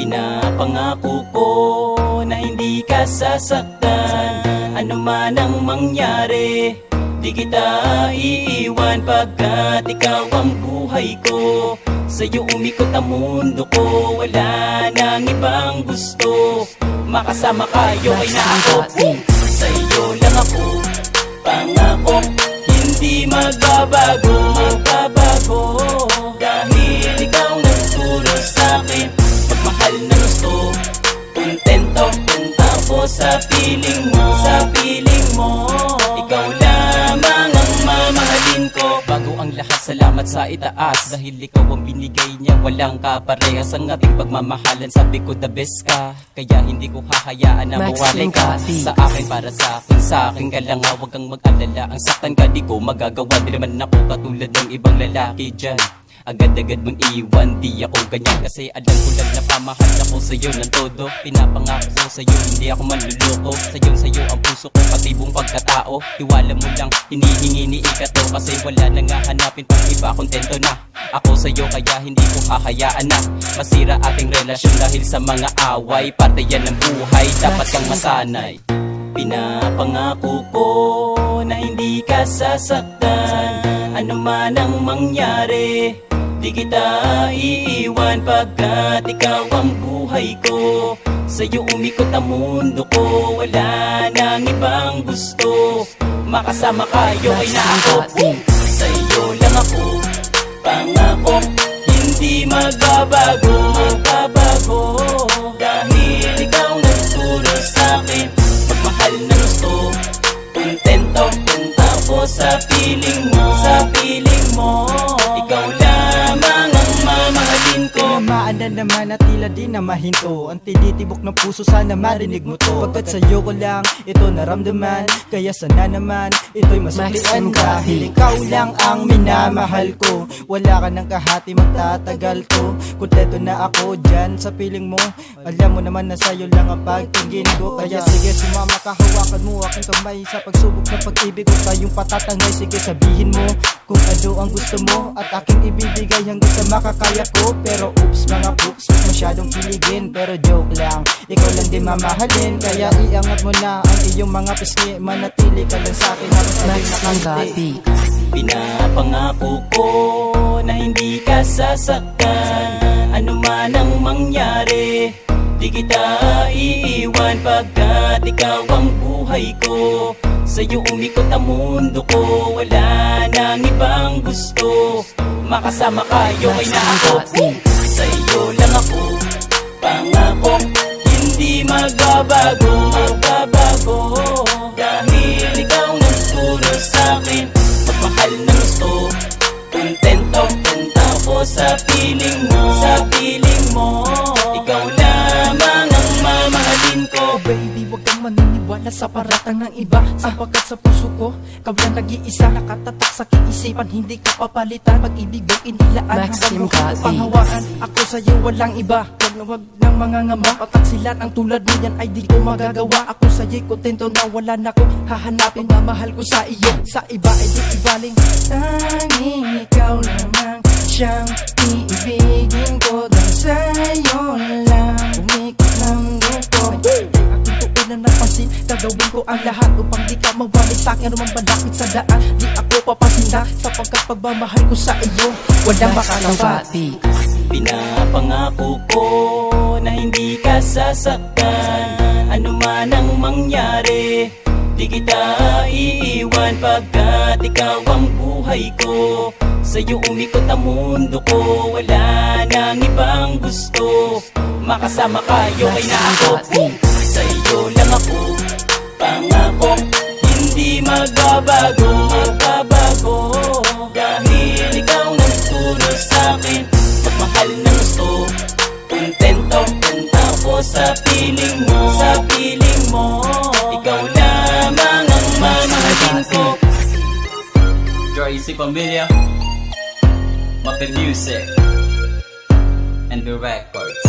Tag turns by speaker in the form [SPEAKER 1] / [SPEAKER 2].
[SPEAKER 1] Pinapangako ko na hindi ka sasaktan. Ano man ang mangyari, di kita iiwan, pagkat ikaw ang buhay ko. Sa'yo umikot ang mundo ko, wala nang ibang gusto. Makasama kayo ay na ako, sa'yo lang ako. Pangako, hindi magbabago, dahil ikaw nagturo sa'kin pagmahal na gusto. Kontento ako sa piling mo, ikaw lamang ang mamahalin ko. Bago ang lahat, salamat sa itaas, dahil ikaw ang binigay niya, walang kaparehas ang ating pagmamahalan. Sabi ko the best ka, kaya hindi ko hahayaan na mawalay ka sa akin. Para sa akin ka lang, huwag kang mag-alala. Ang saktan ka di ko magagawa, di naman ako katulad ng ibang lalaki dyan. Agad-agad mong iwan, di ako ganyan, kasi alam ko lang na pamahal ako sa'yo ng todo. Pinapangako ko sa'yo, hindi ako manluloko. Sa'yo ang puso ko, pati buong pagkatao. Tiwala mo lang, hinihingi ni ikato, kasi wala nang hahanapin pang iba. Kontento na ako sa'yo, kaya hindi ko hahayaan na masira ating relasyon dahil sa mga away. Parte yan ng buhay, dapat kang masanay. Pinapangako ko na hindi ka sasaktan. Ano man ang mangyari, di kita iiwan, pagkat ikaw ang buhay ko. Sa'yo umikot ang mundo ko, wala nang ibang gusto. Makasama kayo ay na ako, sa'yo lang ako. Pangako, hindi magbabago, dahil ikaw nagturo sa'kin pagmahal na gusto. Kontento ako sa piling mo, ikaw lamang ang mamahalin ko.
[SPEAKER 2] Tinamaan na naman at tila di na mahinto, ang tinitibok ng puso, sana marinig mo to. Pagkat sa'yo ko lang ito naramdaman, kaya sana naman ito'y masuklian. Dahil ikaw lang ang minamahal ko, wala ka ng kahati, magtatagal to. Kontento na ako dyan sa piling mo, alam mo naman na sa'yo lang ang pagtingin ko. Kaya sige sumama ka, hawakan mo aking kamay sa pagsubok ng pag-ibig ko. Tayong patatangay, sige sabihin mo kung ano ang gusto mo, at aking ibibigay hanggang sa makakaya ko. Pero oops mga poops, masyadong kiligin, pero joke lang, ikaw lang din mamahalin. Kaya iangat mo na ang iyong mga pisngi, manatili ka lang sa'kin habang sa'yo nakangiti.
[SPEAKER 1] Pinapangako ko na hindi ka sasaktan. Ano man ang mangyari, di kita iiwan, pagkat ikaw ang buhay ko. Sa'yo umikot ang mundo ko, wala nang ibang gusto. Makasama kayo ay na ako, sa'yo lang ako. Pangako, hindi magbabago, dahil ikaw nagturo sa'kin pagmahal na gusto. Kontento ako sa piling mo, ikaw lamang ang mamahalin ko.
[SPEAKER 2] Baby, wag kang maniniwala sa paratang ng iba, sapagkat sa puso ko ikaw lang nag-iisa. Nakatatak sa kiisipan, hindi ka papalitan. Pag-ibig ang inilaan hanggang mo panghawakan. Ako sa'yo walang iba, wag ng mga ngamba. Pataksilan ang tulad mo yan ay di ko magagawa. Ako sa'yo'y kontento na wala na ko hahanapin. Mamahal ko sa iyo, sa iba ay di ibaling. Tanging ikaw lamang siyang iibigin ko, dahil sa'yo lang umikot ng gusto. Na napansin, gagawin ko ang lahat upang di ka mawalik sa'kin. Anumang balakid sa daan, di ako papasinda, sapagkat pagmamahal ko sa iyo walang makakabati.
[SPEAKER 1] Pinapangako ko na hindi ka sasaktan. Ano man ang mangyari, di kita iiwan, pagkat ikaw ang buhay ko. Sa'yo umikot ang mundo ko, wala nang ibang gusto. Makasama kayo ay na ako, sa'yo lang ako. Pangako, hindi magbabago, dahil ikaw nagturo sa'kin pagmahal na gusto. Kontento ako sa piling mo, ikaw lamang ang mamahalin ko. Joyce Pamilya, Mapel Music and the Records.